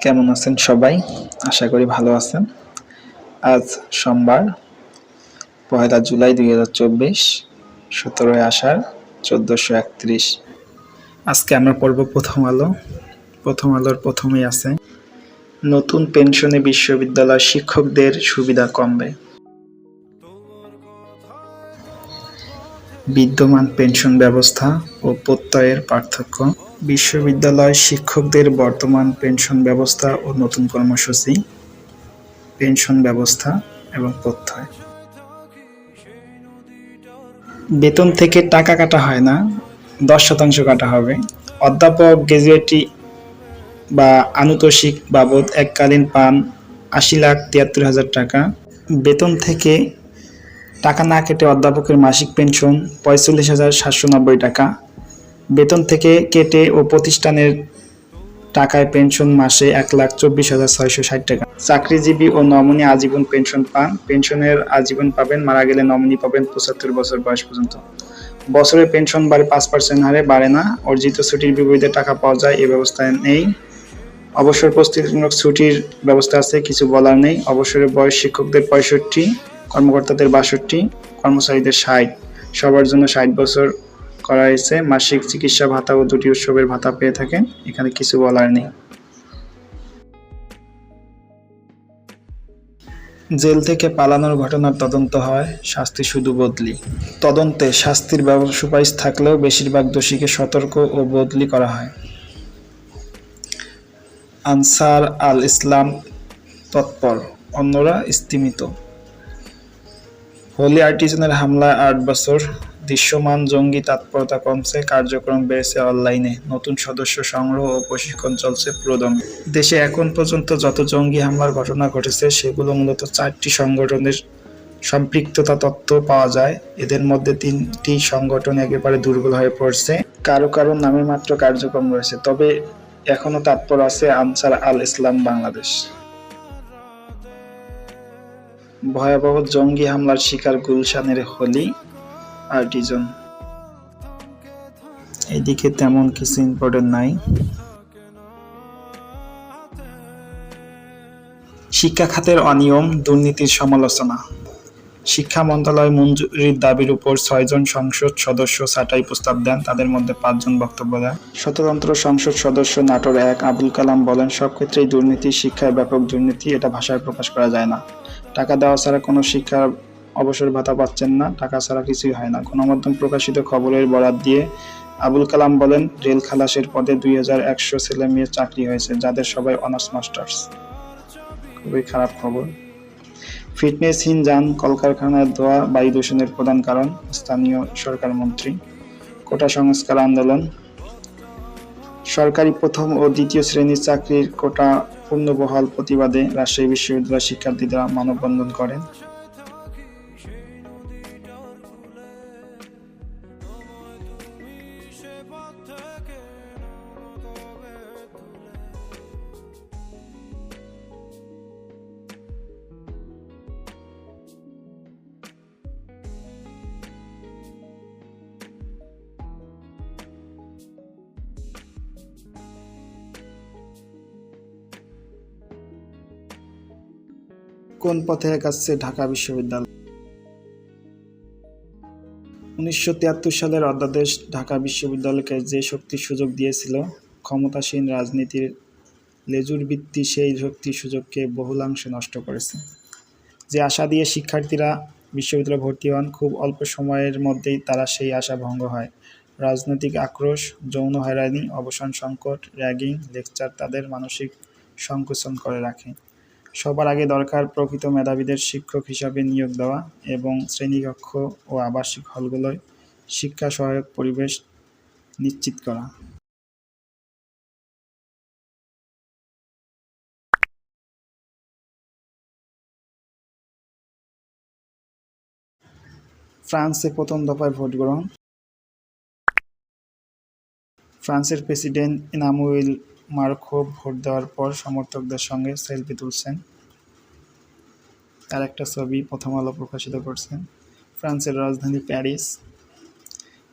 কেমন আছেন সবাই? আশা করি ভালো আছেন। আজ সোমবার ১লা জুলাই ২০২৪, ১৭ই আষাঢ় ১৪৩১। আজকে আমরা পড়ব প্রথম আলো। প্রথম আলোর প্রথমেই আছে, নতুন পেনশনে বিশ্ববিদ্যালয় শিক্ষকদের সুবিধা কমবে। বিদ্যমান পেনশন ব্যবস্থা ও প্রত্যয়ের পার্থক্য। বিশ্ববিদ্যালয় শিক্ষকদের বর্তমান পেনশন ব্যবস্থা ও নতুন কর্মসূচি, পেনশন ব্যবস্থা এবং প্রত্যয়। বেতন থেকে টাকা কাটা হয় না, 10% কাটা হবে। অধ্যাপক গ্র্যাজুয়েটি বা আনুতোষিক বাবদ এককালীন পান ৮০,৭৩,০০০ টাকা। বেতন থেকে টাকা না কেটে অধ্যাপকের মাসিক পেনশন ৪৫,৭৯০ টাকা। বেতন থেকে কেটে ও প্রতিষ্ঠানের টাকায় পেনশন মাসে ১,২৪,৬৬০ টাকা। চাকরিজীবী ও নমিনি আজীবন পেনশন পান। পেনশনের আজীবন পাবেন, মারা গেলে নমিনি পাবেন ৭৫ বছর বয়স পর্যন্ত। বছরে পেনশন বাড়ে ৫% হারে, বাড়ে না। অর্জিত ছুটির বিপরীতে টাকা পাওয়া যায়, এ ব্যবস্থা নেই। অবসর প্রস্তুতিমূলক ছুটির ব্যবস্থা আছে, কিছু বলার নেই। অবসরের বয়স শিক্ষকদের ৬৫, কর্মকর্তাদের ৬২, কর্মচারীদের ৬০, সবার জন্য ৬০ বছর করা হয়েছে। মাসিক চিকিৎসা ভাতা ও দুটি উৎসবের ভাতা পেয়ে থাকেন, এখানে কিছু বলার নেই। জেল থেকে পালানোর ঘটনার তদন্ত হয়, শাস্তি শুধু বদলি। তদন্তে শাস্তির সুপারিশ থাকলেও বেশিরভাগ দোষীকে সতর্ক ও বদলি করা হয়। আনসার আল ইসলাম তৎপর, অন্যরা স্তিমিত। হোলি আর্টিজানের হামলায় ৮ বছর, দৃশ্যমান জঙ্গি তৎপরতা কমছে, কার্যক্রম বেড়েছে অনলাইনে। নতুন সদস্য সংগ্রহ ও প্রশিক্ষণ চলছে পুরোদমে। দেশে এখন পর্যন্ত যত জঙ্গি হামলার ঘটনা ঘটেছে সেগুলো মূলত ৪টি সংগঠনের সম্পৃক্ততা তথ্য পাওয়া যায়। এদের মধ্যে 3টি সংগঠন একেবারে দুর্বল হয়ে পড়ছে, কারো কারো নামে মাত্র কার্যক্রম রয়েছে, তবে এখনো তৎপর আছে আনসার আল ইসলাম বাংলাদেশ। ভয়াবহ জঙ্গি হামলার শিকার গুলশানের হোলি আর্টিজান। এদিকে তেমন কিছু ইম্পর্টেন্ট নাই। শিক্ষা খাতের অনিয়ম, দুর্নীতির সমালোচনা। শিক্ষা মন্ত্রণালয় মঞ্জুরির দাবির উপর ৬ জন সংসদ সদস্য ছাঁটাই প্রস্তাব দেন, তাদের মধ্যে ৫ জন বক্তব্য দেন। স্বতন্ত্র সংসদ সদস্য নাটোর ১ আবুল কালাম বলেন, সব ক্ষেত্রেই দুর্নীতি, শিক্ষায় ব্যাপক দুর্নীতি, এটা ভাষায় প্রকাশ করা যায় না। টাকা দেওয়া ছাড়া কোনো শিক্ষার অবসর ভাতা পাচ্ছেন না, টাকা ছাড়া কিছুই হয় না। গণমাধ্যম প্রকাশিত খবরের বরাত দিয়ে আবুল কালাম বলেন, রেল খালাসের পদে ২১০০ ছেলে মেয়ের চাকরি হয়েছে, যাদের সবাই অনার্স মাস্টার্স। খুবই খারাপ খবর। ফিটনেসহীন যান, কলকারখানার ধোঁয়া বায়ু দূষণের প্রধান কারণ, স্থানীয় সরকার মন্ত্রী। কোটা সংস্কার আন্দোলন। সরকারি প্রথম ও দ্বিতীয় শ্রেণীর চাকরির কোটা পূর্ণবহাল প্রতিবাদে রাজশাহী বিশ্ববিদ্যালয়ের শিক্ষার্থীরা মানববন্ধন করেন। কোন পথে এগোচ্ছে ঢাকা বিশ্ববিদ্যালয়? ১৯৭৩ সালের অধ্যাদেশ ঢাকা বিশ্ববিদ্যালয়কে যে শক্তির সুযোগ দিয়েছিল, ক্ষমতাসীন রাজনীতির লেজুরবৃত্তি সেই শক্তির সুযোগকে বহুলাংশে নষ্ট করেছে। যে আশা দিয়ে শিক্ষার্থীরা বিশ্ববিদ্যালয়ে ভর্তি হন, খুব অল্প সময়ের মধ্যেই তারা সেই আশা ভঙ্গ হয়। রাজনৈতিক আক্রোশ, যৌন হয়রানি, অবসর সংকট, র্যাগিং, লেকচার তাদের মানসিক সংকোচন করে রাখে। সবার আগে দরকার প্রকৃত মেধাবীদের শিক্ষক হিসাবে নিয়োগ দেওয়া এবং শ্রেণীকক্ষ ও আবাসিক হলগুলোয় শিক্ষা সহায়ক পরিবেশ নিশ্চিত করা। ফ্রান্সে প্রথম দফায় ভোট গ্রহণ। ফ্রান্সের প্রেসিডেন্ট ইমানুয়েল মাক্রোঁ ভোট দেওয়ার পর সমর্থকদের সঙ্গে সেলফি তুলছেন, তার একটা ছবি প্রথম আলো প্রকাশিত করছেন। ফ্রান্সের রাজধানী প্যারিস।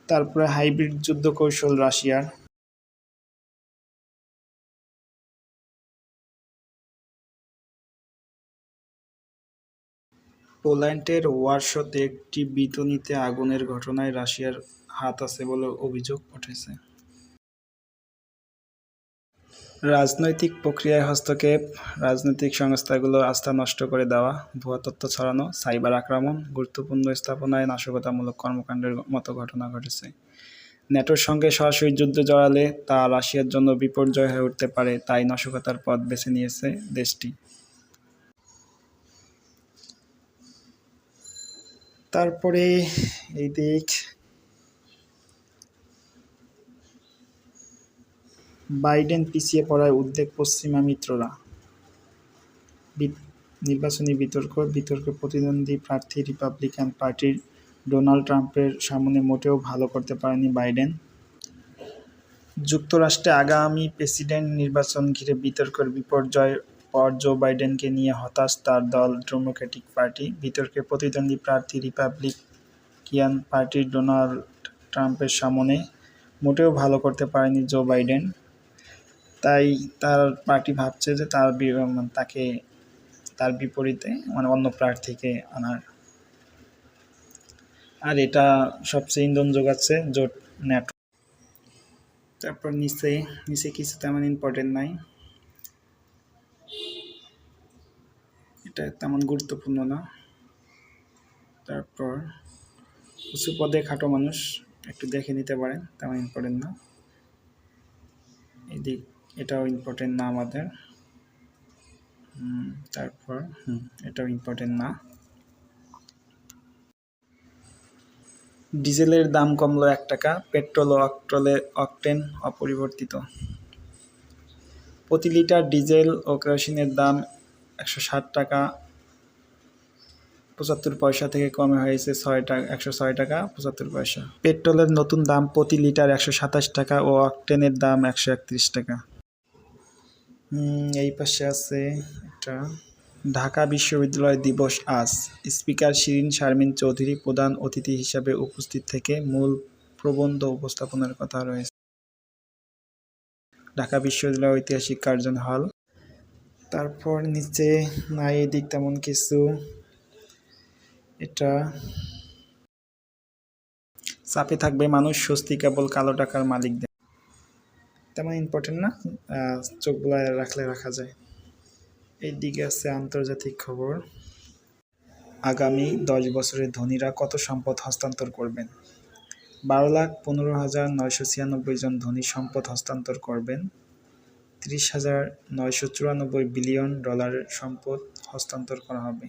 তারপরে হাইব্রিড যুদ্ধ কৌশল রাশিয়ার। পোল্যান্ডের ওয়ারশতে একটি বিতনিতে আগুনের ঘটনায় রাশিয়ার হাত আছে বলে অভিযোগ উঠেছে। রাজনৈতিক প্রক্রিয়ায় হস্তক্ষেপ, রাজনৈতিক সংস্থাগুলোর আস্থা নষ্ট করে দেওয়া, ভুয়া তথ্য ছড়ানো, সাইবার আক্রমণ, গুরুত্বপূর্ণ স্থাপনায় নাশকতামূলক কর্মকাণ্ডের মতো ঘটনা ঘটেছে। ন্যাটোর সঙ্গে সরাসরি যুদ্ধে জড়ালে তা রাশিয়ার জন্য বিপর্যয় হয়ে উঠতে পারে, তাই নাশকতার পথ বেছে নিয়েছে দেশটি। তারপরে এই দিক বাইডেন পিছিয়ে পড়ায় উদ্বেগ পশ্চিমা মিত্ররা। নির্বাচনী বিতর্কে প্রতিদ্বন্দ্বী প্রার্থী রিপাবলিকান পার্টির ডোনাল্ড ট্রাম্পের সামনে মোটেও ভালো করতে পারেনি বাইডেন। যুক্তরাষ্ট্রে আগামী প্রেসিডেন্ট নির্বাচন ঘিরে বিতর্কের বিপর্যয়ের পর জো বাইডেনকে নিয়ে হতাশ তার দল ডেমোক্রেটিক পার্টি। বিতর্কে প্রতিদ্বন্দ্বী প্রার্থী রিপাবলিকান পার্টির ডোনাল্ড ট্রাম্পের সামনে মোটেও ভালো করতে পারেনি জো বাইডেন। তাই তার পার্টি ভাবছে যে তার বিপরীতে অন্য প্রার্থীকে আনার। আর এটা সবচেয়ে ইন্ধন যোগাচ্ছে জোট ন্যাটো। তারপর নিচে কিছু তেমন ইম্পর্টেন্ট নাই, এটা তেমন গুরুত্বপূর্ণ না। তারপর উঁচু পদে খাটো মানুষ একটু দেখে নিতে পারেন, তেমন ইম্পর্টেন্ট না। এদিক এটাও ইম্পর্টেন্ট না আমাদের। তারপর এটাও ইম্পর্টেন্ট না। ডিজেলের দাম কমলো 1 টাকা, পেট্রোল ও অকটেন অপরিবর্তিত। প্রতি লিটার ডিজেল ও কেরোসিনের দাম 160 টাকা 75 পয়সা থেকে কমে হয়েছে 106 টাকা 75 পয়সা। পেট্রোলের নতুন দাম প্রতি লিটার 127 টাকা ও অকটেনের দাম 131 টাকা। এই পাশে আছে এটা। ঢাকা বিশ্ববিদ্যালয় দিবস আজ। স্পিকার শিরীন শারমিন চৌধুরী প্রধান অতিথি হিসেবে উপস্থিত থেকে মূল প্রবন্ধ উপস্থাপনের কথা রয়েছে। ঢাকা বিশ্ববিদ্যালয় ঐতিহাসিক কার্জন হল। তারপর নিচে নাই এদিক তেমন কিছু। এটা চাপে থাকবে মানুষ, স্বস্তি কেবল কালো টাকার মালিকদের। তেমন ইম্পর্টেন্ট না, চোখগুলো রাখলে রাখা যায়। এই দিকে আছে আন্তর্জাতিক খবর। আগামী 10 বছরে ধনীরা কত সম্পদ হস্তান্তর করবেন? 12,15,996 জন ধনী সম্পদ হস্তান্তর করবেন। 30,994 বিলিয়ন ডলারের সম্পদ হস্তান্তর করা হবে।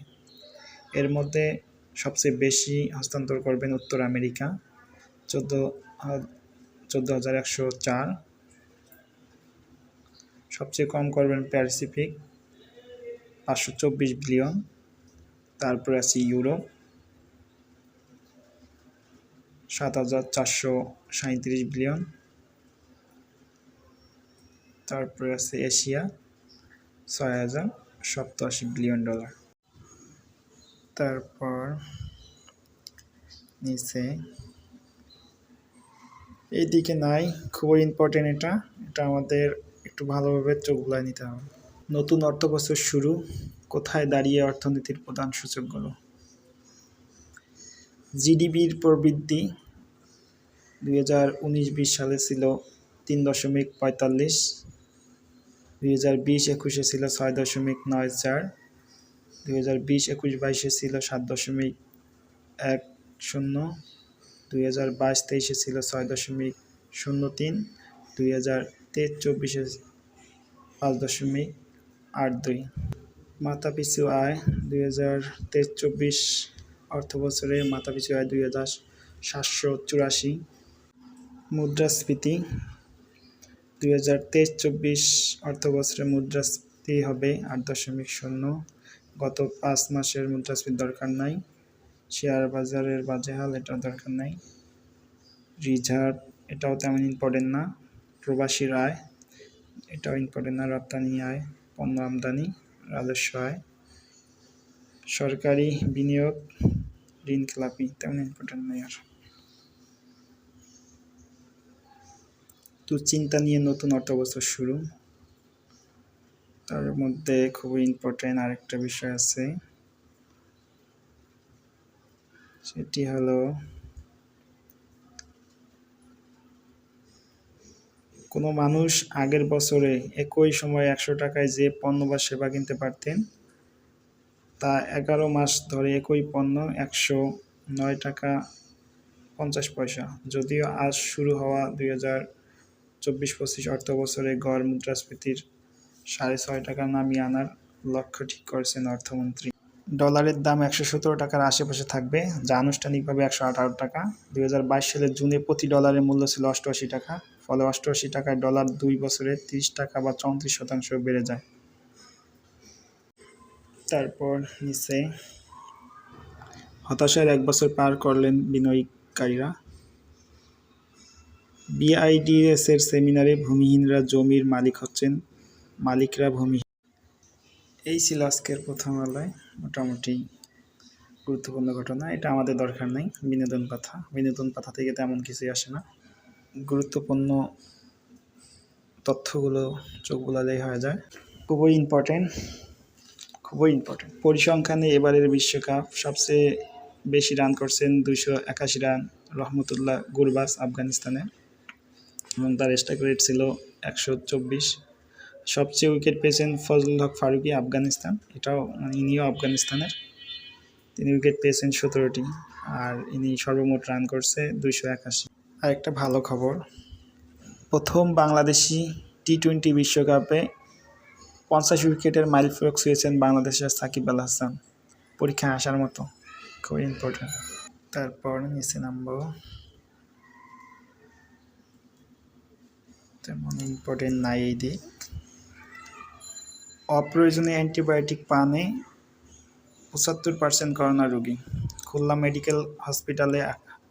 এর মধ্যে সবচেয়ে বেশি হস্তান্তর করবেন উত্তর আমেরিকা, 14,104। সবচেয়ে কম করবেন প্যাসিফিক, 524 বিলিয়ন। তারপরে আছে ইউরোপ, 7,437 বিলিয়ন। তারপরে আছে এশিয়া, 6,087 বিলিয়ন ডলার। তারপর নিচে এইদিকে নাই, খুবই ইম্পর্টেন্ট। এটা আমাদের একটু ভালোভাবে চোখ বুলায় নিতে হবে। নতুন অর্থবছর শুরু, কোথায় দাঁড়িয়ে অর্থনীতির প্রধান সূচকগুলো? জিডিপির প্রবৃদ্ধি 2019-20 সালে ছিল 3.45, 2020-21 ছিল 6.94, 2020-21-22 ছিল 7.10, 2022-23 ছিল 6.03, 2023-24 5.82। মাথাপিছু আয় 2023-24 অর্থবছরে মাথাপিছু আয় 2,784। মুদ্রাস্ফীতি 2023-24 অর্থবছরে মুদ্রাস্ফীতি হবে 8.0। গত 5 মাসের মুদ্রাস্ফীতির দরকার নাই। শেয়ার বাজারের বাজে হাল, এটাও দরকার নাই। রিজার্ভ, এটাও তেমন ইম্পর্টেন্ট না। প্রবাসীর আয়, এটাও ইম্পর্টেন্ট না। রপ্তানি আয়, পণ্য আমদানি, রাজস্ব আয়, সরকারি বিনিয়োগ, ঋণ খেলাপি, তেমন ইম্পর্টেন্ট নয়। আর তো চিন্তা নিয়ে নতুন অর্থবছর শুরু, তার মধ্যে খুবই ইম্পর্টেন্ট আরেকটা বিষয় আছে। সেটি হলো কোনো মানুষ আগের বছরে একই সময়ে ১০০ টাকায় যে পণ্য বা সেবা কিনতে পারতেন, তা ১১ মাস ধরে একই পণ্য ১০৯ টাকা ৫০ পয়সা। যদিও আজ শুরু হওয়া ২০২৪-২৫ অর্থবছরে গড় মুদ্রাস্ফীতির ৬.৫ টাকা নামিয়ে আনার লক্ষ্য ঠিক করেছেন অর্থমন্ত্রী। ডলারের দাম ১১৭ টাকার আশেপাশে থাকবে, যা আনুষ্ঠানিকভাবে ১১৮ টাকা। ২০২২ সালের জুনে প্রতি ডলারের মূল্য ছিল ৮৮ টাকা। ফলে ৮৮ টাকায় ডলার ২ বছরে ৩০ টাকা বা ৩৪% বেড়ে যায়। তারপর নিচে হতাশার ১ বছর পার করলেন বিনিয়োগকারীরা। বিআইডিএসের সেমিনারে ভূমিহীনরা জমির মালিক হচ্ছেন, মালিকরা ভূমিহীন। এই ছিল আজকের প্রথম আলোয় মোটামুটি গুরুত্বপূর্ণ ঘটনা। এটা আমাদের দরকার নেই। বিনোদন পাতা থেকে তেমন কিছুই আসে না। গুরুত্বপূর্ণ তথ্যগুলো চোখ বুলালেই হয়ে যায়। খুবই ইম্পর্টেন্ট। পরিসংখ্যানে এবারের বিশ্বকাপ সবচেয়ে বেশি রান করছেন ২৮১ রান রহমতুল্লাহ গুরবাজ আফগানিস্তানে, এবং তার স্ট্রাইক রেট ছিল ১২৪। সবচেয়ে উইকেট পেয়েছেন ফজলুল হক ফারুকী আফগানিস্তান, এটাও ইনিও আফগানিস্তানের। তিনি উইকেট পেয়েছেন ১৭টি, আর ইনি সর্বমোট রান করছে ২৮১। আর একটা ভালো খবর, প্রথম বাংলাদেশি টি-20 বিশ্বকাপে ৫০ উইকেটের মাইলফলক ছুঁয়েছেন বাংলাদেশের সাকিব আল হাসান। পরীক্ষায় আসার মতো, খুবই ইম্পর্টেন্ট। তারপর নিচে নামবো, তেমন ইম্পর্টেন্ট নাই এই দিক। অপ্রয়োজনীয় অ্যান্টিবায়োটিক পানে ৭৫% করোনা রোগী। খুলনা মেডিকেল হসপিটালে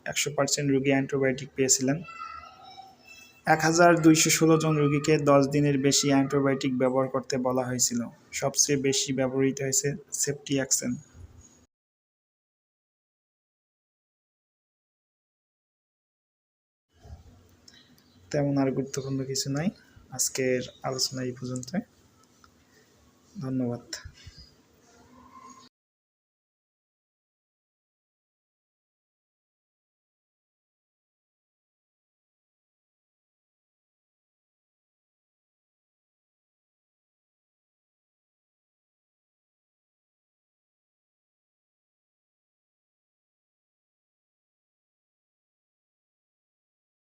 ১০০% রোগী অ্যান্টিবায়োটিক পেয়েছিলেন। ১,২১৬ জন রোগীকে ১০ দিনের বেশি অ্যান্টিবায়োটিক ব্যবহার করতে বলা হয়েছিল। সবচেয়ে বেশি ব্যবহৃত হয়েছে সেফটিয়াক্সেন। তেমন আর গুরুত্বপূর্ণ কিছু নাই। আজকের আলোচনা এই পর্যন্ত। ধন্যবাদ।